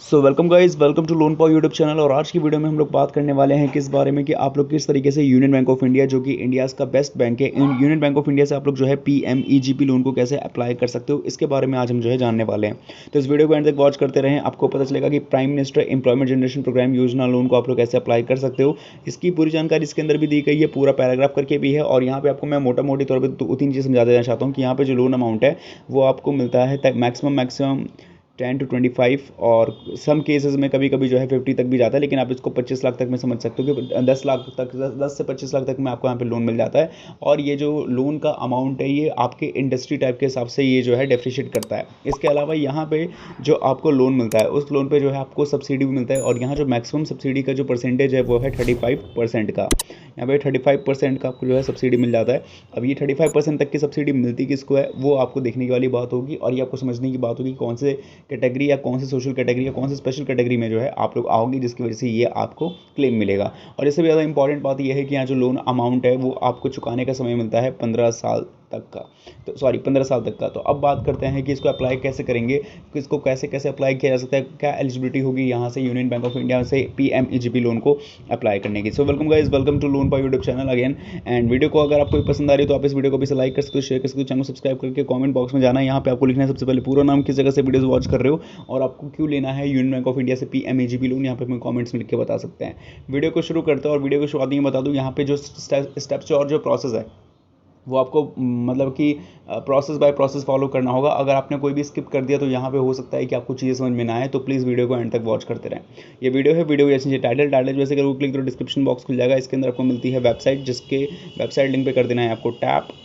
Welcome guys, welcome to loan पाओ YouTube channel. और आज की वीडियो में हम लोग बात करने वाले हैं किस बारे में कि आप लोग किस तरीके से यूनियन बैंक ऑफ इंडिया, जो कि इंडियाज़ का बेस्ट बैंक है, यूनियन बैंक ऑफ इंडिया से आप लोग जो है पीएमईजीपी लोन को कैसे अप्लाई कर सकते हो, इसके बारे में आज हम जो है जानने वाले हैं। तो इस वीडियो को एंड तक वॉच करते रहें, आपको पता चलेगा कि prime minister employment generation programme योजना लोन को आप लोग कैसे अप्लाई कर सकते हो। इसकी पूरी जानकारी इसके अंदर भी दी गई है, पूरा पैराग्राफ करके भी है। और यहाँ पे आपको मैं मोटा मोटी तौर पर दो तीन चीज़ समझा देना चाहता हूँ कि यहाँ पे जो लोन अमाउंट है वो आपको मिलता है मैक्सिमम 10 to 25, और सम केसेस में कभी कभी जो है 50 तक भी जाता है, लेकिन आप इसको 25 लाख तक में समझ सकते हो कि 10 लाख तक, 10 से 25 लाख तक में आपको यहाँ पे लोन मिल जाता है। और ये जो लोन का अमाउंट है ये आपके इंडस्ट्री टाइप के हिसाब से ये जो है डिफरेंशिएट करता है। इसके अलावा यहाँ पे जो आपको लोन मिलता है उस लोन पे जो है आपको सब्सिडी भी मिलता है, और यहाँ जो मैक्सिमम सब्सिडी का जो परसेंटेज है वो है 35% का। यहाँ पे 35% का आपको जो है सब्सिडी मिल जाता है। अब ये 35% तक की सब्सिडी मिलती किसको है वो आपको देखने की वाली बात होगी, और ये आपको समझने की बात होगी कौन से कैटेगरी या कौन से सोशल कैटेगरी या कौन से स्पेशल कैटेगरी में जो है आप लोग आओगे, जिसकी वजह से ये आपको क्लेम मिलेगा। और इससे भी ज़्यादा इंपॉर्टेंट बात यह है कि यहाँ जो लोन अमाउंट है वो आपको चुकाने का समय मिलता है 15 साल तक का, तो 15 साल तक का। तो अब बात करते हैं कि इसको अप्लाई कैसे करेंगे, इसको कैसे कैसे अप्लाई किया जा सकता है, क्या एलिजिबिलिटी होगी यहाँ से यूनियन बैंक ऑफ इंडिया से पीएमईजीपी लोन को अप्लाई करने की। So welcome guys, welcome to loan पाओ YouTube channel again. And video को अगर आपको पसंद आ रही है तो आप इस वीडियो को भी लाइक कर सकते हो, शेयर कर सकते हो, चैनल सब्सक्राइब करके कमेंट बॉक्स में जाना है। यहाँ पे आपको लिखना है सबसे पहले पूरा नाम, किस जगह से वीडियोस वॉच कर रहे हो, और आपको क्यों लेना है यूनियन बैंक ऑफ इंडिया से पीएमईजीपी लोन। यहाँ पे हमें कमेंट्स में लिख के बता सकते हैं। वीडियो को शुरू करते हैं, और वीडियो को शुरुआत में बता दूँ यहाँ पे जो स्टेप्स और जो प्रोसेस है वो आपको मतलब कि प्रोसेस बाय प्रोसेस फॉलो करना होगा। अगर आपने कोई भी स्किप कर दिया तो यहाँ पे हो सकता है कि आपको चीज़ें समझ में ना आए, तो प्लीज़ वीडियो को एंड तक वॉच करते रहें। ये वीडियो है, वीडियो जैसे टाइटल जैसे करोगे क्लिक करो, डिस्क्रिप्शन बॉक्स खुल जाएगा। इसके अंदर आपको मिलती है वेबसाइट, जिसके वेबसाइट लिंक पे कर देना है आपको टैप।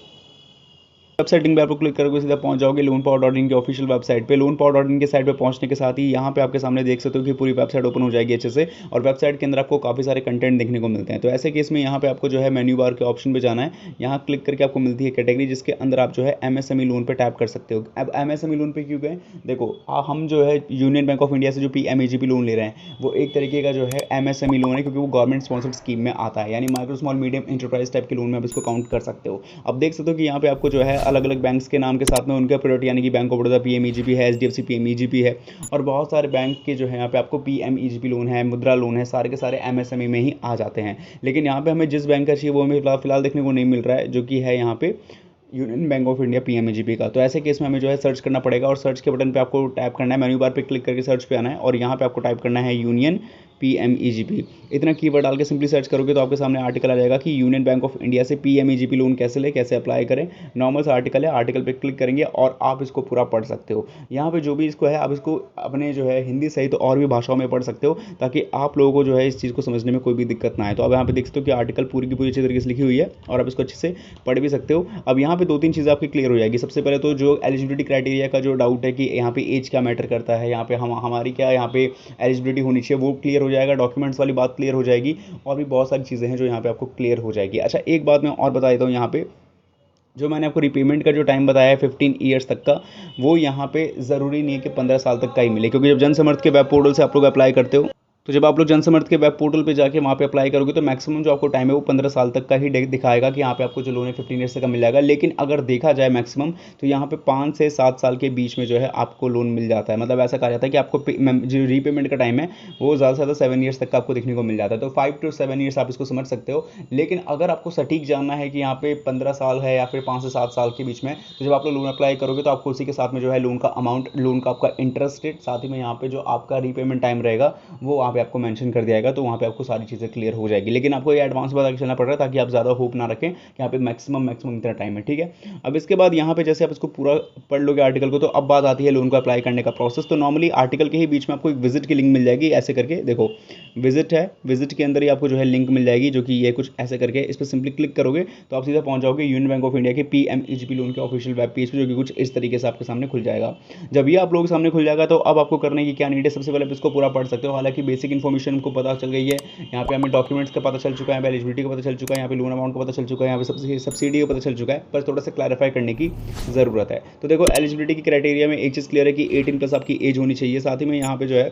वेबसाइट लिंक पे आप क्लिक करोगे सीधा पहुंच जाओगे लोन पाओ डॉट इन के ऑफिशियल वेबसाइट पे। लोन पाओ डॉट इन के साइट पे पहुंचने के साथ ही यहाँ पे आपके सामने देख सकते हो कि पूरी वेबसाइट ओपन हो जाएगी अच्छे से, और वेबसाइट के अंदर आपको काफ़ी सारे कंटेंट देखने को मिलते हैं। तो ऐसे केस में यहाँ पे आपको जो है मेन्यू बार के ऑप्शन पे जाना है। यहाँ क्लिक करके आपको मिलती है कैटेगरी, जिसके अंदर आप जो है एमएसएमई लोन पे टैप कर सकते हो। अब एमएसएमई लोन पे क्यों गए, देखो हम जो है यूनियन बैंक ऑफ इंडिया से जो पीएमईजीपी लोन ले रहे हैं वो एक तरीके का जो है एमएसएमई लोन है, क्योंकि वो गवर्नमेंट स्पॉन्सर्ड स्कीम में आता है, यानी micro small medium enterprise type के लोन में आप इसको काउंट कर सकते हो। अब देख सकते हो कि यहाँ पे आपको जो है अलग अलग बैंक्स के नाम के साथ में उनका प्रोडक्ट, यानी कि बैंक ऑफ बड़ौदा पीएमईजीपी है, एचडीएफसी पीएमईजीपी है, और बहुत सारे बैंक के जो है यहाँ पे आपको पीएमईजीपी लोन है, मुद्रा लोन है, सारे के सारे एमएसएमई में ही आ जाते हैं। लेकिन यहाँ पे हमें जिस बैंक का चाहिए वो हमें फिलहाल देखने को नहीं मिल रहा है, जो कि है यहाँ पे union bank of India PMEGP का। तो ऐसे केस में हमें जो है सर्च करना पड़ेगा, और सर्च के बटन पे आपको टाइप करना है, मेन्यू बार पे क्लिक करके सर्च पे आना है, और यहाँ पे आपको टाइप करना है यूनियन पीएमईजीपी। इतना कीवर्ड डाल के सिंपली सर्च करोगे तो आपके सामने आर्टिकल आ जाएगा कि यूनियन बैंक ऑफ इंडिया से पीएमईजीपी लोन कैसे ले, कैसे अप्लाई करें। नॉर्मल सा आर्टिकल है, आर्टिकल पे क्लिक करेंगे और आप इसको पूरा पढ़ सकते हो। यहाँ पे जो भी इसको है आप इसको अपने जो है हिंदी सहित तो और भी भाषाओं में पढ़ सकते हो, ताकि आप लोगों को जो है इस चीज़ को समझने में कोई भी दिक्कत ना आए। तो अब यहाँ पे देख सकते हो कि आर्टिकल पूरी की पूरी अच्छी तरीके से लिखी हुई है, और आप इसको अच्छे से पढ़ भी सकते हो। अब यहाँ पे दो तीन चीज़ें आपकी क्लियर हो जाएगी। सबसे पहले तो जो एलिजिबिलिटी क्राइटेरिया का जो डाउट है कि यहाँ पे एज क्या मैटर करता है, यहाँ पे हमारी क्या यहाँ पे एलिजिबिलिटी होनी चाहिए, वो क्लियर हो जाएगा। डॉक्यूमेंट्स वाली बात क्लियर हो जाएगी, और भी बहुत सारी चीज़ें हैं जो यहाँ पे आपको क्लियर हो जाएगी। अच्छा, एक बात मैं और बता देता हूँ, यहाँ पे जो मैंने आपको रिपेमेंट का जो टाइम बताया है 15 ईयर्स तक का, वो यहाँ पे ज़रूरी नहीं है कि 15 साल तक का ही मिले, क्योंकि जब जन समर्थ के वेब पोर्टल से आप लोग अप्लाई करते हो, तो जब आप लोग जन समर्थ के वेब पोर्टल पे जाके वहाँ पे अप्लाई करोगे तो मैक्सिमम जो आपको टाइम है वो 15 साल तक का ही दिखाएगा कि यहाँ पे आपको जो लोन है 15 ईयर्स तक का मिल जाएगा। लेकिन अगर देखा जाए मैक्सिमम, तो यहाँ पे 5 से 7 साल के बीच में जो है आपको लोन मिल जाता है। मतलब ऐसा कहा जाता है कि आपको जो रीपेमेंट का टाइम है वो ज़्यादा से ज़्यादा 7 ईयर्स तक का आपको देखने को मिल जाता है। तो 5 to 7 ईयर्स आप इसको समझ सकते हो। लेकिन अगर आपको सटीक जानना है कि यहाँ पे 15 साल है या फिर 5 से 7 साल के बीच में, तो जब आप लोग लोन अप्लाई करोगे तो आपको उसी के साथ में जो है लोन का अमाउंट, लोन का आपका इंटरेस्ट रेट, साथ ही में यहाँ पे जो आपका रीपेमेंट टाइम रहेगा वो वहाँ पे आपको मेंशन कर दिया, तो वहाँ पे आपको सारी चीज़ें क्लियर हो जाएगी। लेकिन आपको ये एडवांस बता के चलना पड़ रहा है, ताकि आप ज़्यादा होप ना रखें कि यहाँ पे मैक्सिमम इतना टाइम है, ठीक है। अब इसके बाद यहाँ पे जैसे आप इसको पूरा पढ़ लोगे आर्टिकल को, तो अब बात आती है लोन को अप्लाई करने का प्रोसेस। तो नॉर्मली आर्टिकल के ही बीच में आपको एक विजिट की लिंक मिल जाएगी, ऐसे करके देखो विजिट है, विजिट के अंदर ही आपको जो है लिंक मिल जाएगी, जो कि ये कुछ ऐसे करके, इस पर सिंपली क्लिक करोगे तो आप सीधा पहुंच जाओगे यूनियन बैंक ऑफ इंडिया के पीएमईजीपी लोन के ऑफिशियल वेब पेज पे, जो कि कुछ इस तरीके से आपके सामने खुल जाएगा। जब ये आप लोगों के सामने खुल जाएगा तो अब आपको करने की क्या नीड है, सबसे पहले आप इसको पूरा पढ़ सकते हो। हालांकि बेसिक इन्फॉर्मेशन हमको पता चल गई है, यहाँ पे हमें डॉक्यूमेंट्स का पता चल चुका है, यहाँ पे एलिजिबिलिटी का पता चल चुका है, यहाँ पे लोन अमाउंट का पता चल चुका है, यहाँ पे सब्सिडी का पता चल चुका है, पर थोड़ा सा क्लैरिफाई करने की ज़रूरत है। तो देखो एलिजिबिलिटी की क्राइटेरिया में एक चीज़ क्लियर है कि 18+ आपकी एज होनी चाहिए। साथ ही में यहाँ पे जो है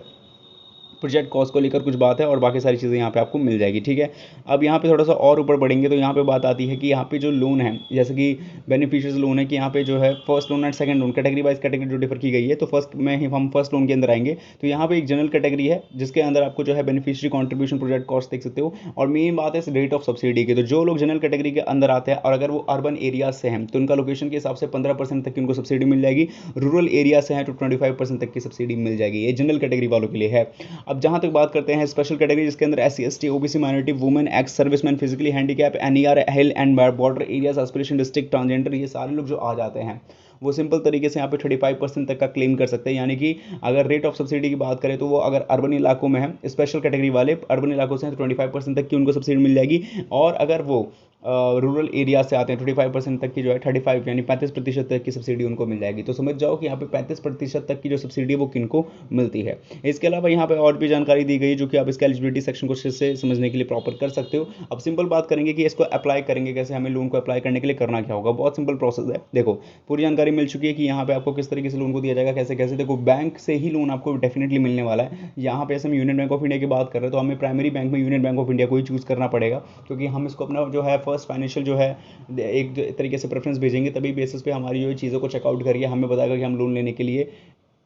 प्रोजेक्ट कॉस्ट को लेकर कुछ बात है और बाकी सारी चीज़ें यहाँ पे आपको मिल जाएगी। ठीक है, अब यहाँ पे थोड़ा सा और ऊपर बढ़ेंगे तो यहाँ पे बात आती है कि यहाँ पे जो लोन है, जैसे कि बेनिफिशियरीज लोन है, कि यहाँ पे जो है first loan and second loan category wise category जो डिफर की गई है। तो फर्स्ट में ही हम फर्स्ट लोन के अंदर आएंगे तो यहाँ पे एक जनरल कैटेगरी है जिसके अंदर आपको जो है बेनिफिशियरी कॉन्ट्रीब्यूशन प्रोजेक्ट कॉस्ट देख सकते हो। और मेन बात है इस रेट ऑफ सब्सिडी की, तो जो लोग जनरल कैटेगरी के अंदर आते हैं और अगर वो अर्बन एरियाज से हैं तो उनका लोकेशन के हिसाब से 15% तक की उनको सब्सिडी मिल जाएगी। रूरल एरिया से हैं तो 25% तक की सब्सिडी मिल जाएगी। ये जनरल कैटेगरी वालों के लिए है। अब जहाँ तक बात करते हैं स्पेशल कैटेगरी जिसके अंदर SC ST OBC minority women ex serviceman physically handicap NER hill and border areas aspiration district transgender, ये सारे लोग जो आ जाते हैं वो सिंपल तरीके से यहाँ पे 35% तक का क्लेम कर सकते हैं। यानी कि अगर रेट ऑफ सब्सिडी की बात करें तो वो अगर अर्बन इलाकों में है, स्पेशल कैटेगरी वाले अर्बन इलाकों से हैं तो 25% तक की उनको सब्सिडी मिल जाएगी। और अगर वो रूरल एरिया से आते हैं 25% तक की जो है 35 यानी 35% तक की सब्सिडी उनको मिल जाएगी। तो समझ जाओ कि यहाँ पे 35% तक की जो सब्सिडी है वो किनको मिलती है। इसके अलावा यहाँ पे और भी जानकारी दी गई जो कि आप इसके एलिजिबिलिटी सेक्शन को अच्छे से समझने के लिए प्रॉपर कर सकते हो। अब सिंपल बात करेंगे कि इसको अप्लाई करेंगे कैसे, हमें लोन को अप्लाई करने के लिए करना क्या होगा। बहुत सिंपल प्रोसेस है। देखो पूरी जानकारी मिल चुकी है कि यहाँ पे आपको किस तरीके से लोन को दिया जाएगा, कैसे कैसे। देखो बैंक से ही लोन आपको डेफिनेटली मिलने वाला है। यहाँ पे हम यूनियन बैंक ऑफ इंडिया की बात कर रहे हैं तो हमें प्राइमरी बैंक में यूनियन बैंक ऑफ इंडिया को ही चूज़ करना पड़ेगा, क्योंकि हम इसको अपना जो है फर्स्ट फाइनेंशियल जो है एक तरीके से प्रेफरेंस भेजेंगे, तभी बेसिस पे हमारी जो चीज़ों को चेकआउट करिए हमें बताएगा कि हम लोन लेने के लिए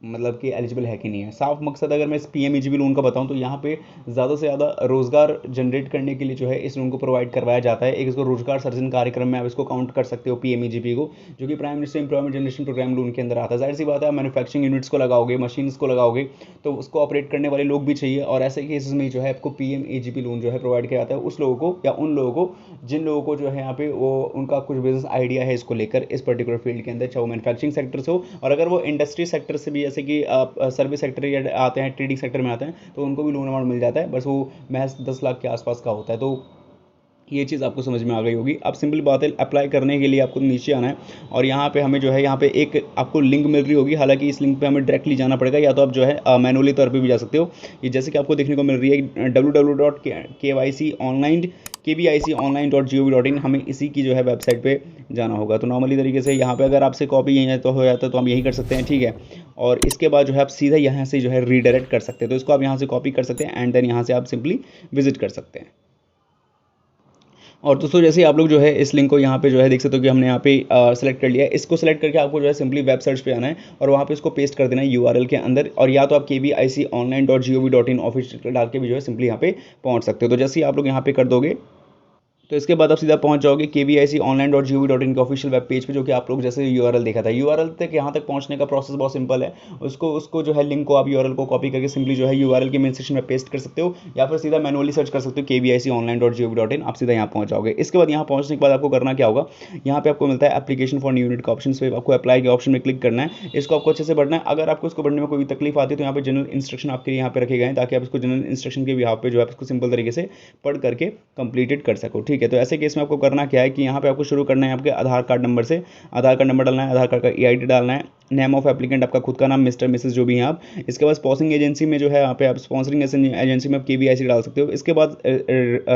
मतलब कि एलिजिबल है कि नहीं है। साफ मकसद अगर मैं इस PMEGP लोन का बताऊं तो यहाँ पे ज़्यादा से ज़्यादा रोज़गार जनरेट करने के लिए जो है इस लोन को प्रोवाइड करवाया जाता है। एक इसको रोजगार सर्जन कार्यक्रम में आप इसको काउंट कर सकते हो PMEGP को, जो कि prime minister employment generation programme loan के अंदर आता है। जाहिर सी बात है, मैन्युफैक्चरिंग यूनिट्स को लगाओगे, मशीन्स को लगाओगे तो उसको ऑपरेट करने वाले लोग भी चाहिए। और ऐसे केसेस में जो है आपको PMEGP लोन जो है प्रोवाइड किया जाता है उस लोगों को या उन लोगों को जिन लोगों को जो है यहाँ पे वो उनका कुछ बिजनेस आइडिया है इसको लेकर इस पर्टिकुलर फील्ड के अंदर, चाहे वो मैन्युफैक्चरिंग सेक्टर से हो और अगर वो इंडस्ट्री सेक्टर से भी जैसे कि सर्विस सेक्टर या आते हैं, ट्रेडिंग सेक्टर में आते हैं तो उनको भी लोन अमाउंट मिल जाता है। बस वो महज 10 लाख के आसपास का होता है। तो ये चीज़ आपको समझ में आ गई होगी। अब सिंपल बात है, अप्लाई करने के लिए आपको नीचे आना है और यहाँ पे हमें जो है यहाँ पे एक आपको लिंक मिल रही होगी। हालांकि इस लिंक पे हमें डायरेक्टली जाना पड़ेगा या तो आप जो है मैनुअली तौर पे भी जा सकते हो। ये जैसे कि आपको देखने को मिल रही है www.KYConline.gov.in, हमें इसी की जो है वेबसाइट पे जाना होगा। तो नॉर्मली तरीके से यहाँ पे अगर आपसे कॉपी यहीं तो हो जाता है तो हम यही कर सकते हैं, ठीक है। और इसके बाद जो है आप सीधा यहाँ से जो है रीडायरेक्ट कर सकते हैं। तो इसको आप यहाँ से कॉपी कर सकते हैं एंड देन यहाँ से आप सिंपली विजिट कर सकते हैं। और दोस्तों जैसे आप लोग जो है इस लिंक को यहाँ पे जो है देख सकते हो कि हमने यहाँ पे सेलेक्ट कर लिया है। इसको सेलेक्ट करके आपको जो है सिंपली वेब सर्च पे आना है और वहाँ पे इसको पेस्ट कर देना है URL के अंदर। और या तो आप KVIConline.gov.in ऑफिशियल डाल के भी जो है सिंपली यहाँ पे पहुँच सकते हो। तो जैसे ही आप लोग यहाँ पे कर दोगे तो इसके बाद आप सीधा पहुंच जाओगे KVIConline.gov.in के ऑफिशियल वेब पेज पे, जो कि आप लोग जैसे URL देखा था। URL तक यहाँ तक पहुंचने का प्रोसेस बहुत सिंपल है। उसको जो है लिंक को आप URL को कॉपी करके सिंपली जो है URL के मेन सेक्शन में पेस्ट कर सकते हो या फिर सीधा मैनुअली सर्च कर सकते हो KVIConline.gov.in, आप सीधा यहाँ पहुंच जाओगे। इसके बाद यहाँ पहुंचने के बाद आपको करना क्या होगा, यहाँ पे आपको मिलता है एप्लीकेशन फॉर न्यू यूनिट का ऑप्शन। पे आपको अप्लाई के ऑप्शन में क्लिक करना है। इसको आपको अच्छे से पढ़ना है। अगर आपको इसको पढ़ने में कोई तकलीफ आती है तो यहाँ पे जनरल इंस्ट्रक्शन आपके यहाँ पे रखे गए हैं ताकि आप इसको जनरल इंस्ट्रक्शन के बिहाफ पे जो है इसको सिंपल तरीके से पढ़ करके कंप्लीटेड कर सको, ठीक है। तो ऐसे केस में आपको करना क्या है कि यहाँ पे आपको शुरू करना है आपके आधार कार्ड नंबर से। आधार कार्ड नंबर डालना है, आधार कार्ड का EID डालना है, नेम ऑफ एप्लीकेंट आपका खुद का नाम, मिस्टर मिसेस जो भी हैं आप। इसके बाद स्पॉन्सरिंग एजेंसी में जो है यहाँ पे आप स्पॉन्सरिंग एजेंसी में आप KVIC डाल सकते हो। इसके बाद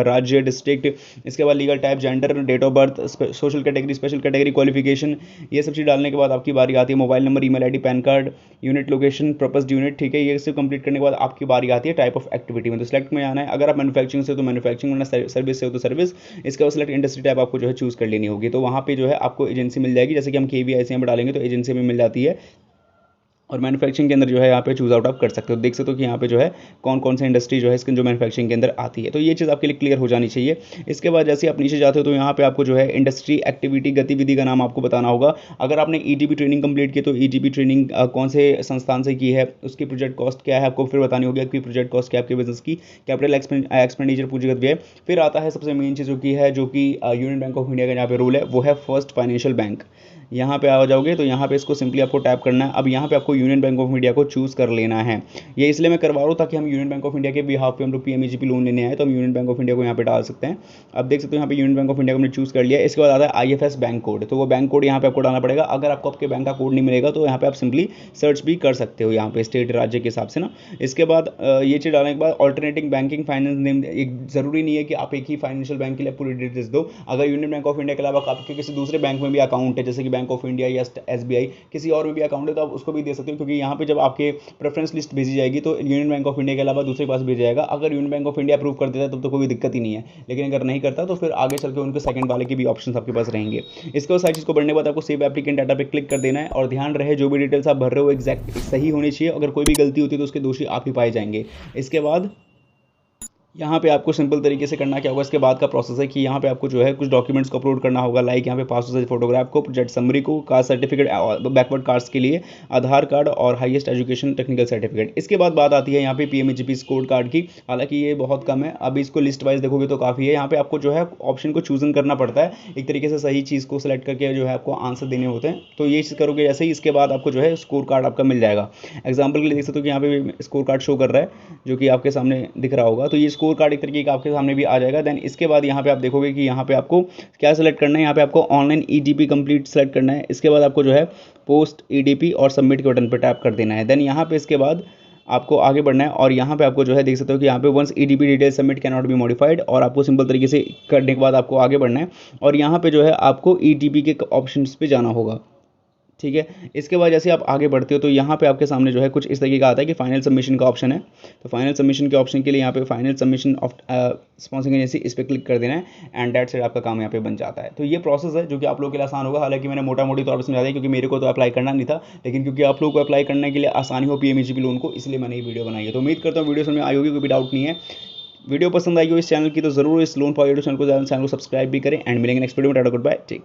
राज्य, डिस्ट्रिक्ट, इसके बाद legal type, gender, date of birth, social category, special category, qualification, ये सब चीज़ डालने के बाद आपकी बारी आती है mobile number, email ID, pan card, unit location, proposed unit, ठीक है। ये सब कंप्लीट करने के बाद आपकी बारी आती है टाइप ऑफ एक्टिविटी में। तो सिलेक्ट में आना है। अगर आप मैन्युफैक्चरिंग से हो तो मैन्युफैक्चरिंग, वरना सर्विस से हो तो सर्विस। इसके बाद सिलेक्ट इंडस्ट्री टाइप आपको जो है चूज़ कर लेनी होगी। तो वहाँ पे जो है आपको एजेंसी मिल जाएगी। जैसे कि हम KVIC में डालेंगे तो एजेंसी में मिल जाती है और मैन्युफैक्चरिंग के अंदर जो है यहाँ पे चूज आउट आप कर सकते हो। देख सकते हो कि यहाँ पे जो है कौन कौन सी इंडस्ट्री जो है इसके जो मैन्युफैक्चरिंग के अंदर आती है। तो ये चीज़ आपके लिए क्लियर हो जानी चाहिए। इसके बाद जैसे आप नीचे जाते हो तो यहाँ पे आपको जो है इंडस्ट्री, एक्टिविटी, गतिविधि का नाम आपको बताना होगा। अगर आपने ETP ट्रेनिंग कंप्लीट की तो ETP ट्रेनिंग कौन से संस्थान से की है, उसकी प्रोजेक्ट कॉस्ट क्या है आपको फिर बतानी होगी। आपकी प्रोजेक्ट कॉस्ट क्या है आपके बिजनेस की, कैपिटल एक्सपेंडिचर पूंजीगत व्यय। फिर आता है सबसे मेन चीज़ जो कि यूनियन बैंक ऑफ इंडिया का यहाँ पे रूल है वो है फर्स्ट फाइनेंशियल बैंक। यहाँ पे आ जाओगे तो यहाँ पे इसको सिंपली आपको टैप करना है। अब यहाँ पे आपको यूनियन बैंक ऑफ इंडिया को चूज़ कर लेना है। ये इसलिए मैं करवा रहा हूँ ताकि हम यूनियन बैंक ऑफ इंडिया के बिहाफ पे हम लोग PMEGP लोन लेने आए तो हम यूनियन बैंक ऑफ इंडिया को यहाँ पे डाल सकते हैं। अब देख सकते हो यहाँ पे यूनियन बैंक ऑफ इंडिया को हमने चूज़ कर लिया। इसके बाद आता है IFS बैंक कोड, तो वो बैंक कोड यहाँ पे आपको डालना पड़ेगा। अगर आपको आपके बैंक का कोड नहीं मिलेगा तो यहाँ पे आप सिंपली सर्च भी कर सकते हो यहाँ पे स्टेट राज्य के हिसाब से ना। इसके बाद ये चीज़ डालने के बाद ऑल्टरनेटिंग बैंकिंग फाइनेंस नेम, एक ज़रूरी नहीं है कि आप एक ही फाइनेंशियल बैंक के लिए पूरी डिटेल्स दो। अगर यूनियन बैंक ऑफ इंडिया के अलावा आपके किसी दूसरे बैंक में भी अकाउंट है, जैसे कि बैंक बैंक ऑफ इंडिया या SBI किसी और में भी अकाउंट है तो आप उसको भी दे सकते हो, क्योंकि यहाँ पे जब आपके प्रेफरेंस लिस्ट भेजी जाएगी तो यूनियन बैंक ऑफ इंडिया के अलावा दूसरे पास भेजा जाएगा। अगर union bank of India approve कर देता है तब तो कोई दिक्कत ही नहीं है, लेकिन अगर नहीं करता तो फिर आगे चल के उनके सेकंड वाले के भी ऑप्शन आपके पास रहेंगे। इसके बाद सारी चीज़ को बढ़ने के बाद आपको सेव एप्लीकेंट डाटा पे क्लिक कर देना है, और ध्यान रहे जो भी डिटेल्स आप भर रहे हो एग्जैक्ट सही होनी चाहिए। अगर कोई भी गलती होती है तो उसके दोषी आप ही पाए जाएंगे। इसके बाद यहाँ पे आपको सिंपल तरीके से करना क्या होगा, इसके बाद का प्रोसेस है कि यहाँ पे आपको जो है कुछ डॉक्यूमेंट्स को अपलोड करना होगा, लाइक यहाँ पे पासपोर्ट साइज फोटोग्राफ को, प्रोजेक्ट समरी को, कास्ट सर्टिफिकेट, बैकवर्ड कास्ट के लिए आधार कार्ड और हाईएस्ट एजुकेशन टेक्निकल सर्टिफिकेट। इसके बाद बात आती है यहाँ पे PMEGP स्कोर कार्ड की, हालांकि ये बहुत कम है, अभी इसको लिस्ट वाइज देखोगे तो काफ़ी है। यहाँ पे आपको जो है ऑप्शन को चूजन करना पड़ता है, एक तरीके से सही चीज़ को सिलेक्ट करके जो है आपको आंसर देने होते हैं, तो ये चीज़ करोगे जैसे ही इसके बाद आपको जो है स्कोर कार्ड आपका मिल जाएगा। एग्जाम्पल के लिए देख सकते हो कि यहाँ पे स्कोर कार्ड शो कर रहा है जो कि आपके सामने दिख रहा होगा, तो ये स्कोर कार्ड एक तरीके का आपके सामने भी आ जाएगा। देन इसके बाद यहाँ पे आप देखोगे कि यहाँ पे आपको क्या सिलेक्ट करना है, यहाँ पे आपको ऑनलाइन EDP कंप्लीट सेलेक्ट करना है। इसके बाद आपको जो है पोस्ट EDP और सबमिट के बटन पर टैप कर देना है। देन यहाँ पे इसके बाद आपको आगे बढ़ना है, और यहाँ पे आपको जो है देख सकते हो कि यहाँ पे once EDP detail submit can not be modified, और आपको सिंपल तरीके से करने के बाद आपको आगे बढ़ना है, और यहाँ पे जो है आपको EDP के ऑप्शंस पे जाना होगा, ठीक है। इसके बाद जैसे आप आगे बढ़ते हो तो यहाँ पे आपके सामने जो है कुछ इस तरीके का आता है कि फाइनल सबमिशन का ऑप्शन है, तो फाइनल सबमिशन के ऑप्शन के लिए यहाँ पे final submission of sponsoring agency इस पर क्लिक कर देना है, एंड दैट से आपका काम यहाँ पे बन जाता है। तो ये प्रोसेस है जो कि आप लोगों के लिए आसान होगा, हालांकि मैंने मोटा मोटी तौर पर समझा दिया क्योंकि मेरे को तो अप्लाई करना नहीं था, लेकिन क्योंकि आप लोगों को अप्लाई करने के लिए आसानी हो PMEGP लोन को, इसलिए मैंने ये वीडियो बनाई है। तो उम्मीद करता हूँ वीडियो समझ में आई होगी, कोई भी डाउट नहीं है। वीडियो पसंद आई हो इस चैनल की तो जरूर इस लोन फॉर एडू चैनल को सब्सक्राइब भी करें, एंड मिलेंगे नेक्स्ट वीडियो में। Tata good bye, take.